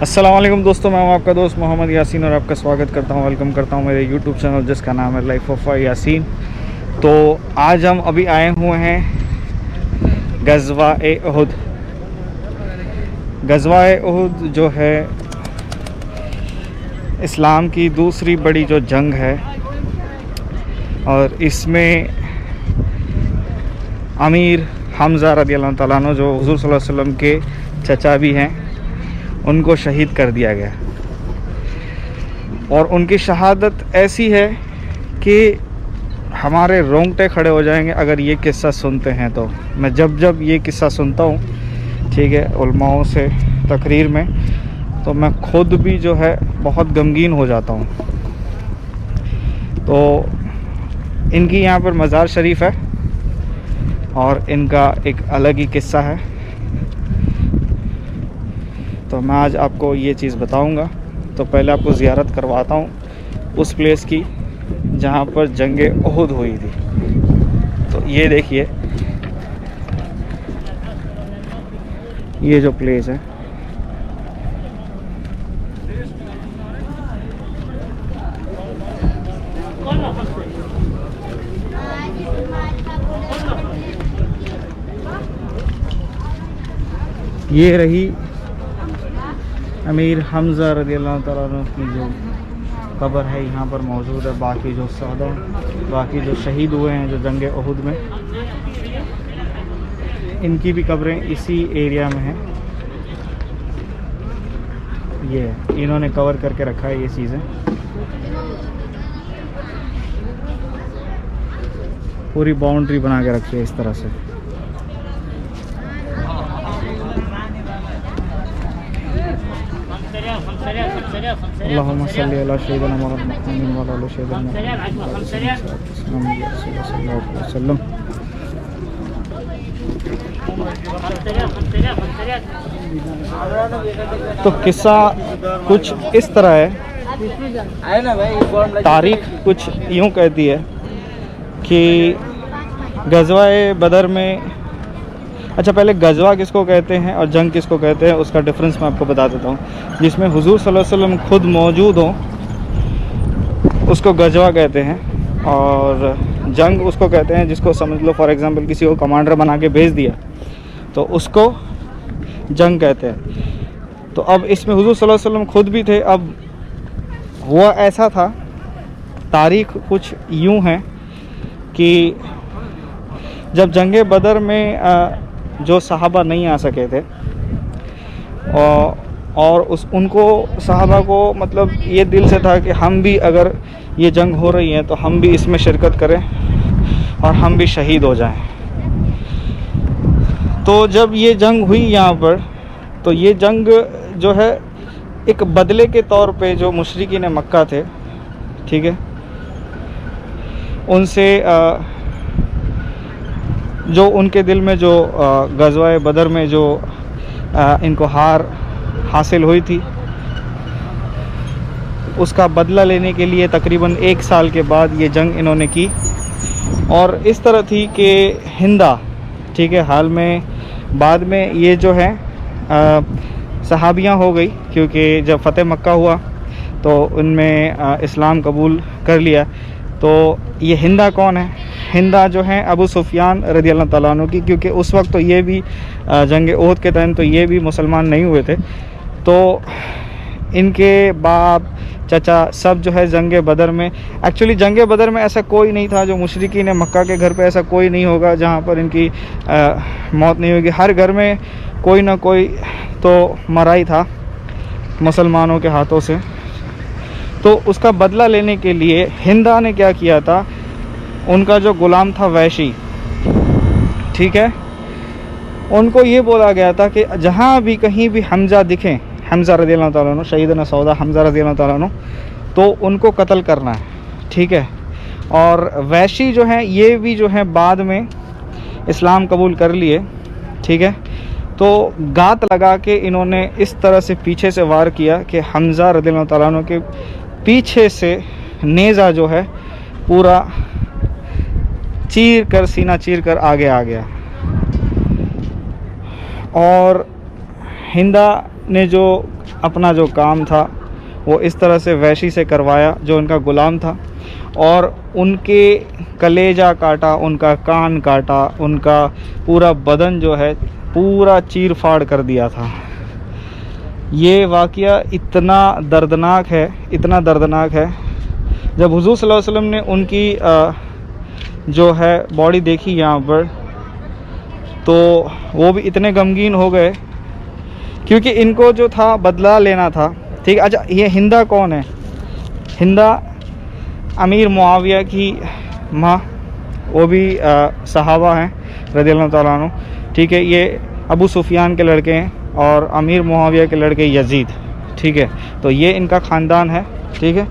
अस्सलाम वालेकुम दोस्तों, मैं हूं आपका दोस्त मोहम्मद यासीन और आपका स्वागत करता हूं, वेलकम करता हूं मेरे यूट्यूब चैनल जिसका नाम है लाइफ ऑफ यासीन। तो आज हम अभी आए हुए हैं ग़ज़वा-ए-उहद। ग़ज़वा-ए-उहद जो है इस्लाम की दूसरी बड़ी जो जंग है और इसमें अमीर हमज़ा रज़ियल्लाहु ताला अन्हु जो हुज़ूर सल्लल्लाहु अलैहि वसल्लम के चचा भी हैं, उनको शहीद कर दिया गया। और उनकी शहादत ऐसी है कि हमारे रोंगटे खड़े हो जाएंगे अगर ये किस्सा सुनते हैं। तो मैं जब ये किस्सा सुनता हूँ, ठीक है, उलमाओं से तकरीर में, तो मैं खुद भी जो है बहुत गमगीन हो जाता हूँ। तो इनकी यहाँ पर मज़ार शरीफ है और इनका एक अलग ही किस्सा है। तो मैं आज आपको ये चीज़ बताऊंगा। तो पहले आपको ज़ियारत करवाता हूँ उस प्लेस की जहाँ पर जंगे उहद हुई थी। तो ये देखिए, ये जो प्लेस है, ये रही अमीर हमज़ा रज़ियल्लाहु ताला अन्हु की जो कब्र है यहाँ पर मौजूद है। बाकी जो शहदा, बाकी जो शहीद हुए हैं जो जंग उहद में, इनकी भी कब्रें इसी एरिया में हैं। ये इन्होंने कवर करके रखा है ये चीज़ें। पूरी बाउंड्री बना के रखी है इस तरह से। अल्लाहुम्मा सल्ली अला सय्यिदिना मुहम्मदिन व अला सय्यिदिना वसल्लम। तो किस्सा कुछ इस तरह है, तारीख कुछ यूँ कहती है कि ग़ज़वा-ए-बदर में, अच्छा पहले ग़ज़वा किसको कहते हैं और जंग किसको कहते हैं उसका डिफरेंस मैं आपको बता देता हूँ। जिसमें हुज़ूर सल्लल्लाहु अलैहि वसल्लम खुद मौजूद हों उसको ग़ज़वा कहते हैं, और जंग उसको कहते हैं जिसको समझ लो फॉर एग्ज़ाम्पल किसी को कमांडर बना के भेज दिया तो उसको जंग कहते हैं। तो अब इसमें हुज़ूर सल्लल्लाहु अलैहि वसल्लम खुद भी थे। अब हुआ ऐसा था, तारीख़ कुछ यूँ है कि जब जंग बदर में जो सहाबा नहीं आ सके थे और उनको सहाबा को मतलब ये दिल से था कि हम भी, अगर ये जंग हो रही है तो हम भी इसमें शिरकत करें और हम भी शहीद हो जाएं। तो जब ये जंग हुई यहाँ पर, तो ये जंग जो है एक बदले के तौर पे जो मुशरिकीन मक्का थे, ठीक है, उनसे जो उनके दिल में जो ग़ज़वा-ए-बदर में जो इनको हार हासिल हुई थी, उसका बदला लेने के लिए तकरीबन 1 साल के बाद ये जंग इन्होंने की। और इस तरह थी कि हिंदा, ठीक है, हाल में बाद में ये जो है सहाबियाँ हो गई, क्योंकि जब फ़तेह मक्का हुआ तो उनमें इस्लाम कबूल कर लिया। तो ये हिंदा कौन है? हिंदा जो है अबू सुफियान रज़ियल्लाहु ताला अन्हु की, क्योंकि उस वक्त तो ये भी जंग उहद के टाइम तो ये भी मुसलमान नहीं हुए थे। तो इनके बाप चचा सब जो है जंग बदर में, एक्चुअली जंग बदर में ऐसा कोई नहीं था जो मुशरिकीन मक्का के घर पे ऐसा कोई नहीं होगा जहाँ पर इनकी मौत नहीं होगी। हर घर में कोई ना कोई तो मरा ही था मुसलमानों के हाथों से। तो उसका बदला लेने के लिए हिंदा ने क्या किया था, उनका जो ग़ुलाम था वैशी, ठीक है, उनको ये बोला गया था कि जहाँ भी कहीं भी हमज़ा दिखें, हमज़ा रज़ियल्लाहु ताला अन्हु, शहीदना सौदा हमज़ा रज़ियल्लाहु ताला अन्हु, तो उनको कत्ल करना है, ठीक है। और वैशी जो है ये भी जो है बाद में इस्लाम कबूल कर लिए, ठीक है। तो गात लगा के इन्होंने इस तरह से पीछे से वार किया कि हमज़ा रज़ियल्लाहु ताला अन्हु के पीछे से नेज़ा जो है पूरा चीर कर, सीना चीर कर आगे आ गया। और हिंदा ने जो अपना जो काम था वो इस तरह से वैशी से करवाया जो उनका ग़ुलाम था, और उनके कलेजा काटा, उनका कान काटा, उनका पूरा बदन जो है पूरा चीर फाड़ कर दिया था। ये वाक़या इतना दर्दनाक है, इतना दर्दनाक है। जब हुज़ूर सल्लल्लाहु अलैहि वसल्लम ने उनकी जो है बॉडी देखी यहाँ पर, तो वो भी इतने गमगीन हो गए, क्योंकि इनको जो था बदला लेना था। ठीक। अच्छा, ये हिंदा कौन है? हिंदा अमीर मुआविया की माँ, वो भी सहाबा हैं रज़ियल्लाहु तआला अन्हु। ठीक है, ये अबू सुफियान के लड़के हैं और अमीर मुआविया के लड़के यजीद। ठीक है, तो ये इनका ख़ानदान है। ठीक है,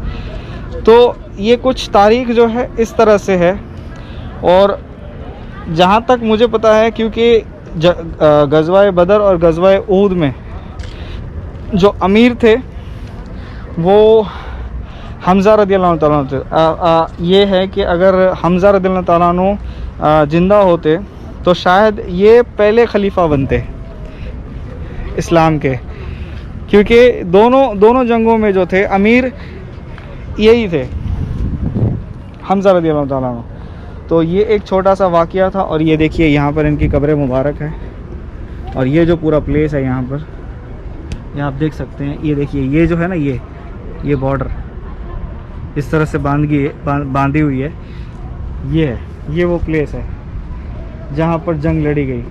तो ये कुछ तारीख़ जो है इस तरह से है। और जहाँ तक मुझे पता है, क्योंकि गज़वाए बदर और गज़वाए ऊद में जो अमीर थे वो हमज़ा रज़ियल्लाहु तआला अन्हु थे। ये है कि अगर हमज़ा रज़ियल्लाहु तआला अन्हु ज़िंदा होते तो शायद ये पहले खलीफा बनते इस्लाम के, क्योंकि दोनों जंगों में जो थे अमीर यही थे, हमज़ा रज़ियल्लाहु तआला अन्हु। तो ये एक छोटा सा वाक़या था। और ये देखिए यहाँ पर इनकी कब्र मुबारक है, और ये जो पूरा प्लेस है यहाँ पर, ये आप देख सकते हैं। ये देखिए, ये जो है ना, ये बॉर्डर इस तरह से बांधी हुई है। ये वो प्लेस है जहाँ पर जंग लड़ी गई।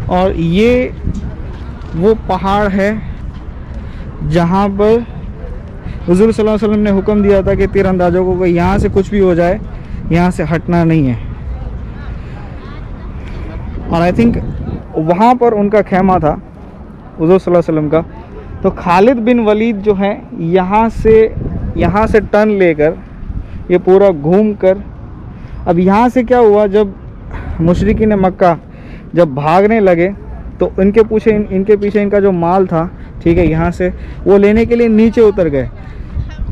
और ये वो पहाड़ है जहाँ पर हुज़ूर सल्लल्लाहु अलैहि वसल्लम ने हुक्म दिया था कि तीरंदाजों को यहाँ से कुछ भी हो जाए, यहाँ से हटना नहीं है। और आई थिंक वहाँ पर उनका खेमा था हुज़ूर सल्लल्लाहु अलैहि वसल्लम का। तो खालिद बिन वलीद जो है यहाँ से टर्न लेकर ये पूरा घूम कर, अब यहाँ से क्या हुआ, जब मुशरिकीन मक्का जब भागने लगे तो इनके पीछे इनका जो माल था, ठीक है, यहाँ से वो लेने के लिए नीचे उतर गए।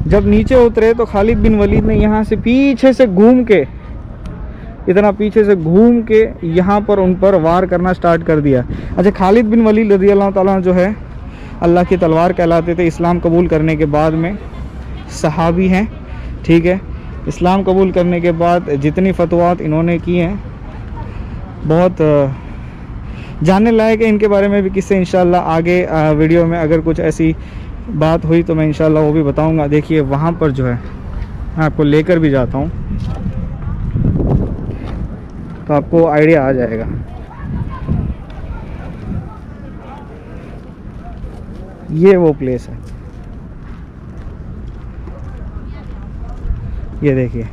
जब नीचे उतरे तो खालिद बिन वलीद ने यहाँ से पीछे से घूम के, इतना पीछे से घूम के यहाँ पर उन पर वार करना स्टार्ट कर दिया। अच्छा, खालिद बिन वलीद रज़ियल्लाहु तआला अन्हु जो है अल्लाह की तलवार कहलाते थे। इस्लाम कबूल करने के बाद में सहाबी हैं। ठीक है, इस्लाम कबूल करने के बाद जितनी फतवात इन्होंने की हैं बहुत जानने लायक है। इनके बारे में भी किस्से इंशाल्लाह आगे वीडियो में अगर कुछ ऐसी बात हुई तो मैं इंशाल्लाह वो भी बताऊंगा। देखिए वहाँ पर जो है मैं आपको लेकर भी जाता हूँ तो आपको आइडिया आ जाएगा। ये वो प्लेस है, ये देखिए।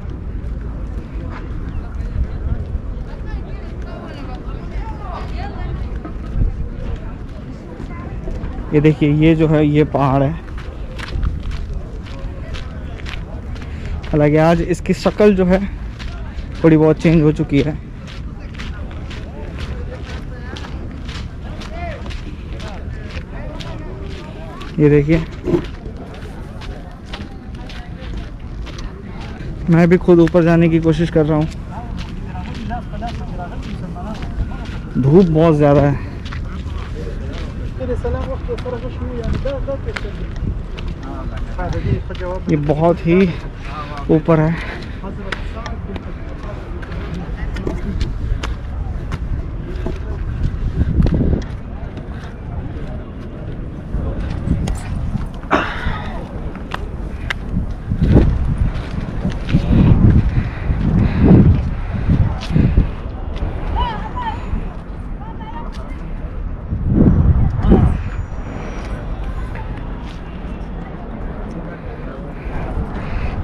ये देखिए, ये जो है ये पहाड़ है। हालांकि आज इसकी शक्ल जो है थोड़ी बहुत चेंज हो चुकी है। ये देखिए, मैं भी खुद ऊपर जाने की कोशिश कर रहा हूँ। धूप बहुत ज़्यादा है। ये बहुत ही ऊपर है।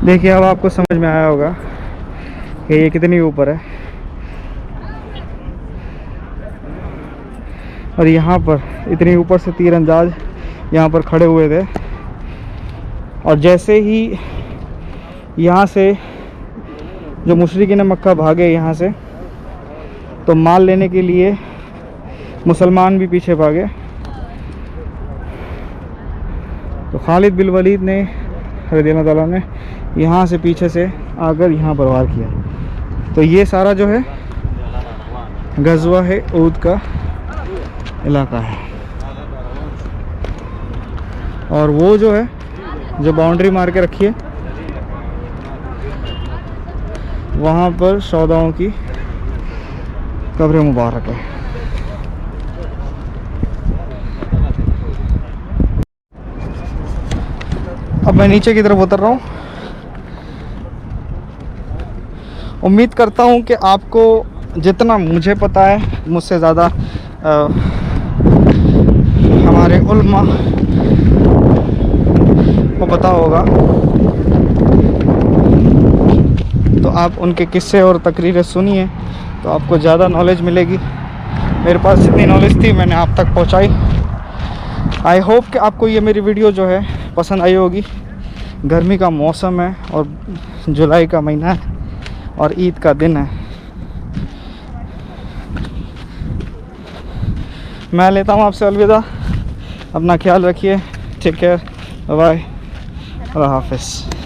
देखिए, अब आपको समझ में आया होगा कि ये कितनी ऊपर है। और यहाँ पर इतनी ऊपर से तीरंदाज यहाँ पर खड़े हुए थे। और जैसे ही यहाँ से जो मुशरिकीन मक्का भागे यहाँ से, तो माल लेने के लिए मुसलमान भी पीछे भागे। तो खालिद बिन वलीद ने रज़ियल्लाहु ताला ने यहाँ से पीछे से आकर यहाँ पर वार किया। तो ये सारा जो है गजवा है ऊद का इलाका है। और वो जो है जो बाउंड्री मार के रखी है वहाँ पर शौदाओं की कब्र मुबारक है। अब मैं नीचे की तरफ उतर रहा हूँ। उम्मीद करता हूँ कि आपको जितना मुझे पता है मुझसे ज़्यादा हमारे उल्मा को पता होगा, तो आप उनके किस्से और तकरीरें सुनिए तो आपको ज़्यादा नॉलेज मिलेगी। मेरे पास जितनी नॉलेज थी मैंने आप तक पहुंचाई। आई होप कि आपको ये मेरी वीडियो जो है पसंद आई होगी। गर्मी का मौसम है और जुलाई का महीना है और ईद का दिन है। मैं लेता हूँ आपसे अलविदा। अपना ख्याल रखिए। टेक केयर, बाय, अल्लाह हाफिज़।